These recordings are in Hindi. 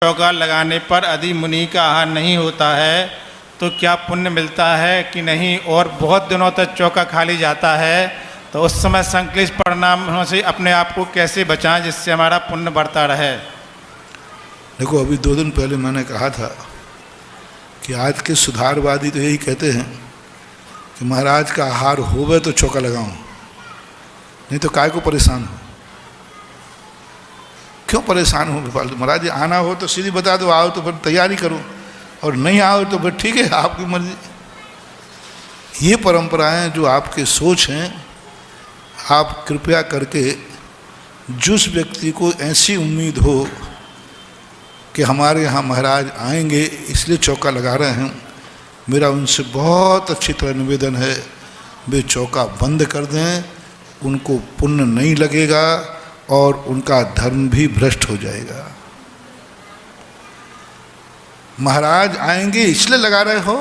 चौका लगाने पर यदि मुनि का आहार नहीं होता है तो क्या पुण्य मिलता है कि नहीं, और बहुत दिनों तक चौका खाली जाता है तो उस समय संक्लिष्ट परिणामों से अपने आप को कैसे बचाएं जिससे हमारा पुण्य बढ़ता रहे। देखो, अभी 2 दिन पहले मैंने कहा था कि आज के सुधारवादी तो यही कहते हैं कि महाराज का आहार होवे तो चौका लगाऊं, नहीं तो काय को परेशान हो। क्यों परेशान हो बेफालतू? महाराज जी आना हो तो सीधी बता दो, आओ तो फिर तैयारी करो, और नहीं आओ तो फिर ठीक है, आपकी मर्जी। ये परंपराएं जो आपके सोच हैं, आप कृपया करके जिस व्यक्ति को ऐसी उम्मीद हो कि हमारे यहाँ महाराज आएंगे इसलिए चौका लगा रहे हैं, मेरा उनसे बहुत अच्छी तरह निवेदन है, वे चौका बंद कर दें। उनको पुण्य नहीं लगेगा और उनका धर्म भी भ्रष्ट हो जाएगा। महाराज आएंगे इसलिए लगा रहे हो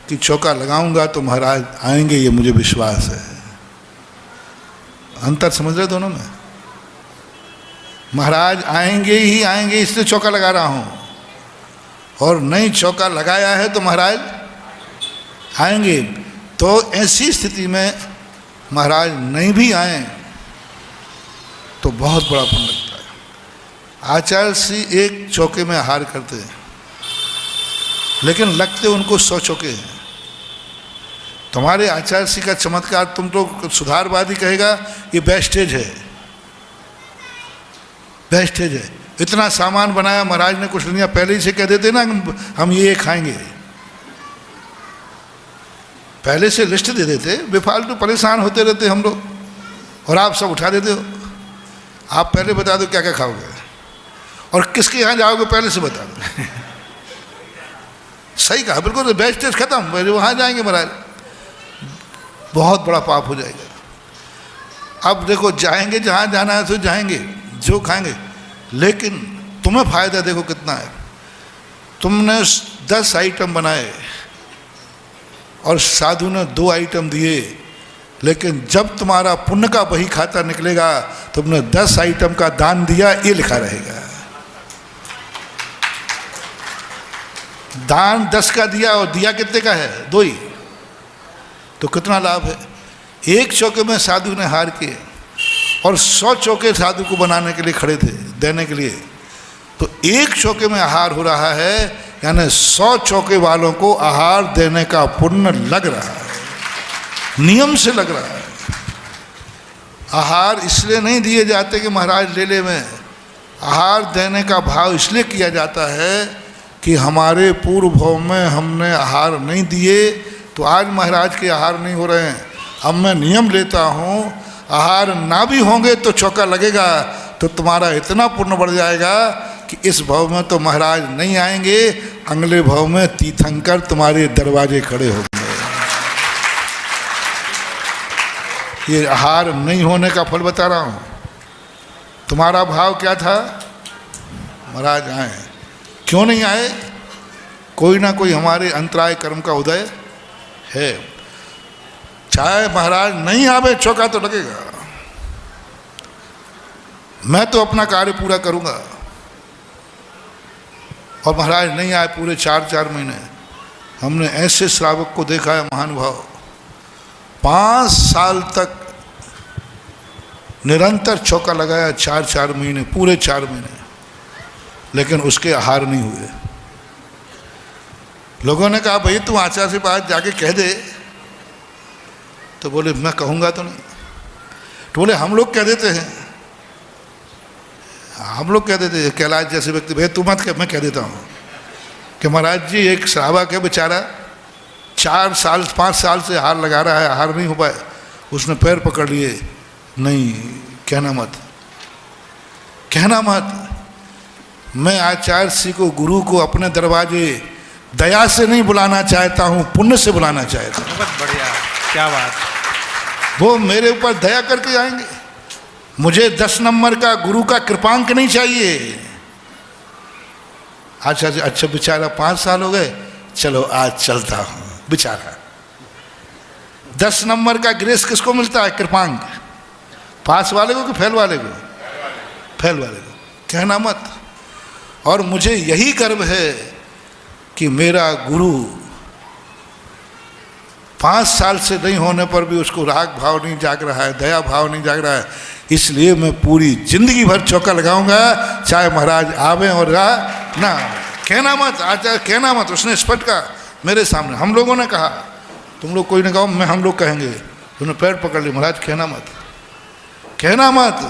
कि चौका लगाऊंगा तो महाराज आएंगे, ये मुझे विश्वास है। अंतर समझ रहे दोनों में? महाराज आएंगे ही आएंगे इसलिए चौका लगा रहा हूं, और नहीं चौका लगाया है तो महाराज आएंगे। तो ऐसी स्थिति में महाराज नहीं भी आए तो बहुत बड़ा पुण्य लगता है। आचार्य श्री एक चौके में आहार करते हैं, लेकिन लगते उनको 100 चौके हैं। तुम्हारे आचार्य श्री का चमत्कार, तुम तो सुधारवादी कहेगा ये वेस्टेज है, वेस्टेज है। इतना सामान बनाया महाराज ने, कुछ नहीं पहले ही से कह देते ना हम ये खाएंगे, पहले से लिस्ट दे देते। बेफालतू परेशान होते रहते हम लोग, और आप सब उठा देते हो। आप पहले बता दो क्या क्या खाओगे और किसके यहाँ जाओगे, पहले से बता दो। सही कहा, बिल्कुल वेस्टेज खत्म, वहाँ जाएंगे महाराज, बहुत बड़ा पाप हो जाएगा। अब देखो, जाएंगे जहाँ जाना है तो जाएंगे, जो खाएंगे, लेकिन तुम्हें फायदा देखो कितना है। तुमने 10 आइटम बनाए और साधु ने 2 आइटम दिए, लेकिन जब तुम्हारा पुण्य का बही खाता निकलेगा, तुमने 10 आइटम का दान दिया, ये लिखा रहेगा। दान 10 का दिया और दिया कितने का है? 2 ही। तो कितना लाभ है। एक चौके में साधु ने हार किए और 100 चौके साधु को बनाने के लिए खड़े थे, देने के लिए। तो एक चौके में आहार हो रहा है, यानी 100 चौके वालों को आहार देने का पुण्य लग रहा है, नियम से लग रहा है। आहार इसलिए नहीं दिए जाते कि महाराज ले ले में। आहार देने का भाव इसलिए किया जाता है कि हमारे पूर्व भाव में हमने आहार नहीं दिए, तो आज महाराज के आहार नहीं हो रहे हैं। अब मैं नियम लेता हूँ, आहार ना भी होंगे तो चौका लगेगा, तो तुम्हारा इतना पुण्य बढ़ जाएगा कि इस भाव में तो महाराज नहीं आएंगे, अगले भाव में तीर्थंकर तुम्हारे दरवाजे खड़े होंगे। ये आहार नहीं होने का फल बता रहा हूँ। तुम्हारा भाव क्या था? महाराज आए, क्यों नहीं आए? कोई ना कोई हमारे अंतराय कर्म का उदय है। चाहे महाराज नहीं आवे, चौका तो लगेगा। मैं तो अपना कार्य पूरा करूंगा, और महाराज नहीं आए पूरे 4-4 महीने। हमने ऐसे श्रावक को देखा है, महानुभाव 5 साल तक निरंतर चौका लगाया, 4-4 महीने, पूरे 4 महीने, लेकिन उसके आहार नहीं हुए। लोगों ने कहा भाई तू आचार्य से बात जाके कह दे, तो बोले मैं कहूँगा तो नहीं। तो बोले हम लोग कह देते हैं, हम लोग कह देते हैं। कैलाश जैसे व्यक्ति, भाई तू मत कह, मैं कह देता हूँ कि महाराज जी एक श्रावक है बेचारा, 4 साल 5 साल से आहार लगा रहा है, आहार नहीं हो पाए। उसने पैर पकड़ लिए, नहीं कहना मत, कहना मत। मैं आचार्य श्री को, गुरु को अपने दरवाजे दया से नहीं बुलाना चाहता हूँ, पुण्य से बुलाना चाहता हूँ। बहुत बढ़िया, क्या बात। वो मेरे ऊपर दया करके आएंगे। मुझे 10 नंबर का गुरु का कृपांक नहीं चाहिए। अच्छा बेचारा 5 साल हो गए, चलो आज चलता हूँ। बेचारा 10 नंबर का ग्रेस किसको मिलता है? कृपांक। पास वाले को कि फेल वाले को? फेल वाले को। कहना मत। और मुझे यही गर्व है कि मेरा गुरु 5 साल से नहीं होने पर भी उसको राग भाव नहीं जाग रहा है, दया भाव नहीं जाग रहा है, इसलिए मैं पूरी जिंदगी भर चौका लगाऊंगा, चाहे महाराज आवे और ना। कहना मत आचार्य, कहना मत, उसने स्पष्ट कहा मेरे सामने। हम लोगों ने कहा, तुम लोग कोई ने कहा, मैं हम लोग कहेंगे, तुमने पैर पकड़ ली, महाराज कहना मत, कहना मत।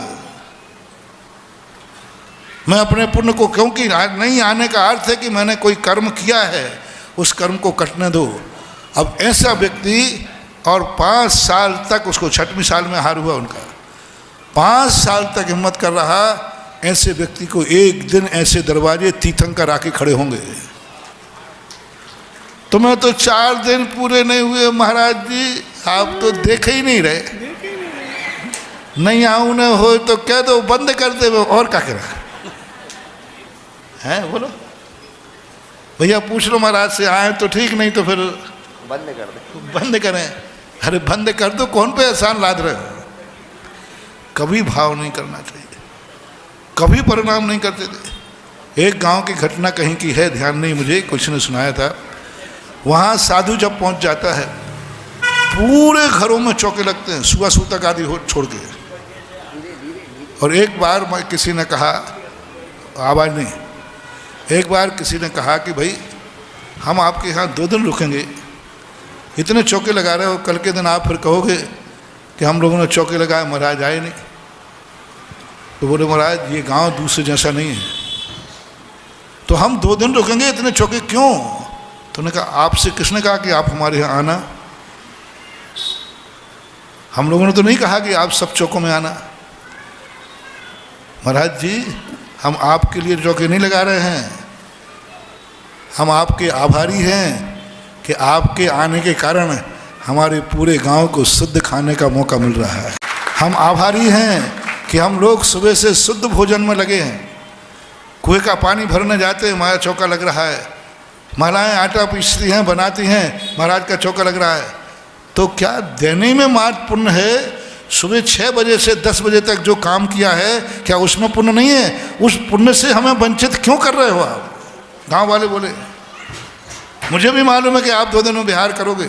मैं अपने पुण्य को, क्योंकि नहीं आने का अर्थ है कि मैंने कोई कर्म किया है, उस कर्म को कटने दो। अब ऐसा व्यक्ति, और 5 साल तक, उसको 6वीं साल में हार हुआ उनका, 5 साल तक हिम्मत कर रहा, ऐसे व्यक्ति को एक दिन ऐसे दरवाजे तीर्थंकर आके खड़े होंगे। तुम्हें तो 4 दिन पूरे नहीं हुए महाराज जी, आप तो देखे ही नहीं रहे, नहीं आऊं न हो तो कह दो, बंद कर दे, और क्या करें हैं, बोलो भैया, पूछ लो महाराज से, आए तो ठीक, नहीं तो फिर बंद कर दे, बंद करें। अरे बंद कर दो, कौन पे एहसान लाद रहे हो। कभी भाव नहीं करना चाहिए, कभी परिणाम नहीं करते थे। एक गांव की घटना कहीं की है, ध्यान नहीं मुझे, कुछ ने सुनाया था। वहाँ साधु जब पहुँच जाता है, पूरे घरों में चौके लगते हैं, सुबह सूतक आदि हो छोड़ के। और एक बार किसी ने कहा, आवाज़ नहीं, एक बार किसी ने कहा कि भाई हम आपके यहाँ 2 दिन रुकेंगे, इतने चौके लगा रहे हो, कल के दिन आप फिर कहोगे कि हम लोगों ने चौके लगाए, महाराज आए नहीं। तो बोले महाराज ये गांव दूसरे जैसा नहीं है, तो हम 2 दिन रुकेंगे, इतने चौके क्यों। तो उन्होंने कहा आपसे किसने कहा कि आप हमारे यहाँ आना, हम लोगों ने तो नहीं कहा कि आप सब चौकों में आना। महाराज जी हम आपके लिए चौके नहीं लगा रहे हैं, हम आपके आभारी हैं कि आपके आने के कारण हमारे पूरे गांव को शुद्ध खाने का मौका मिल रहा है। हम आभारी हैं कि हम लोग सुबह से शुद्ध भोजन में लगे हैं, कुएं का पानी भरने जाते हैं, हमारा चौका लग रहा है, महिलाएं आटा पीसती हैं, बनाती हैं, महाराज का चौका लग रहा है। तो क्या देने में मात्र पुण्य है? सुबह 6 बजे से 10 बजे तक जो काम किया है, क्या उसमें पुण्य नहीं है? उस पुण्य से हमें वंचित क्यों कर रहे हो आप? गांव वाले बोले मुझे भी मालूम है कि आप 2 दिन में बिहार करोगे,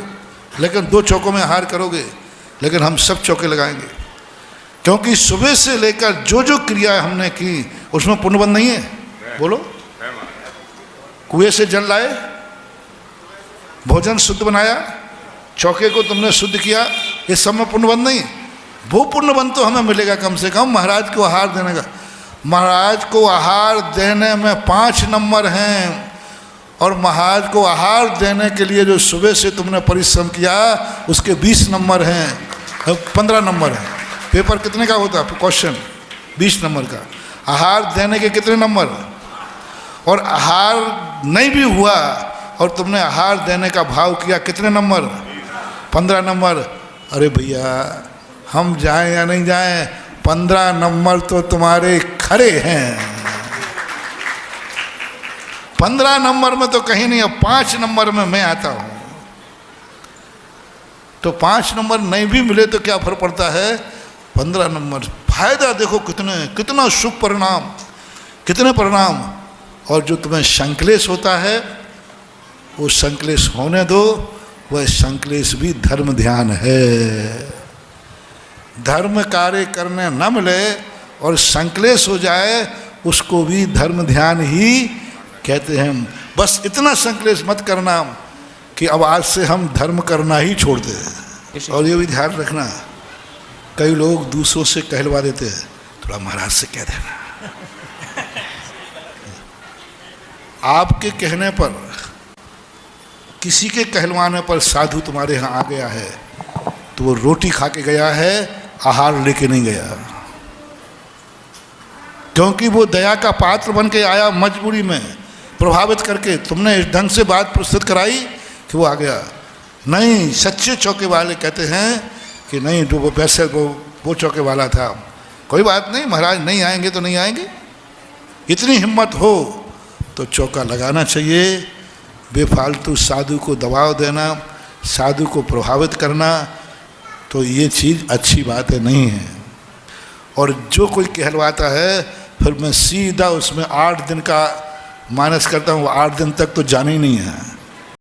लेकिन 2 चौकों में हार करोगे, लेकिन हम सब चौके लगाएंगे, क्योंकि सुबह से लेकर जो जो क्रिया हमने की उसमें पुण्यबंध नहीं है। बोलो, कुएं से जल लाए, भोजन शुद्ध बनाया, चौके को तुमने शुद्ध किया, ये सब में पुण्यबंध नहीं। वो पुण्यबंध तो हमें मिलेगा कम से कम महाराज को आहार देने का। महाराज को आहार देने में 5 नंबर हैं, और महाराज को आहार देने के लिए जो सुबह से तुमने परिश्रम किया उसके 20 नंबर हैं, 15 नंबर हैं। पेपर कितने का होता है क्वेश्चन? 20 नंबर का। आहार देने के कितने नंबर? और आहार नहीं भी हुआ और तुमने आहार देने का भाव किया, कितने नंबर? 15 नंबर। अरे भैया हम जाएं या नहीं जाएं, 15 नंबर तो तुम्हारे खड़े हैं। 15 नंबर में तो कहीं नहीं है, 5 नंबर में मैं आता हूं। तो 5 नंबर नहीं भी मिले तो क्या फर्क पड़ता है? 15 नंबर फायदा देखो कितना शुभ परिणाम, कितने परिणाम। और जो तुम्हें संक्लेश होता है वो संक्लेश होने दो, वह संक्लेश भी धर्म ध्यान है। धर्म कार्य करने न मिले और संक्लेश हो जाए उसको भी धर्म ध्यान ही कहते हैं। बस इतना संक्लेश मत करना कि अब आज से हम धर्म करना ही छोड़ दें। और ये भी ध्यान रखना, कई लोग दूसरों से कहलवा देते हैं, थोड़ा महाराज से कह देना। आपके कहने पर, किसी के कहलवाने पर साधु तुम्हारे यहाँ आ गया है तो वो रोटी खा के गया है, आहार लेके नहीं गया, क्योंकि वो दया का पात्र बन के आया, मजबूरी में प्रभावित करके तुमने इस ढंग से बात प्रस्तुत कराई कि वो आ गया। नहीं, सच्चे चौके वाले कहते हैं कि नहीं, जो वो वैसे वो चौके वाला था, कोई बात नहीं, महाराज नहीं आएंगे तो नहीं आएंगे। इतनी हिम्मत हो तो चौका लगाना चाहिए। बेफालतू साधु को दबाव देना, साधु को प्रभावित करना, तो ये चीज़ अच्छी बात है, नहीं है। और जो कोई कहलवाता है फिर मैं सीधा उसमें 8 दिन का माइनस करता हूँ, वो 8 दिन तक तो जाना ही नहीं है।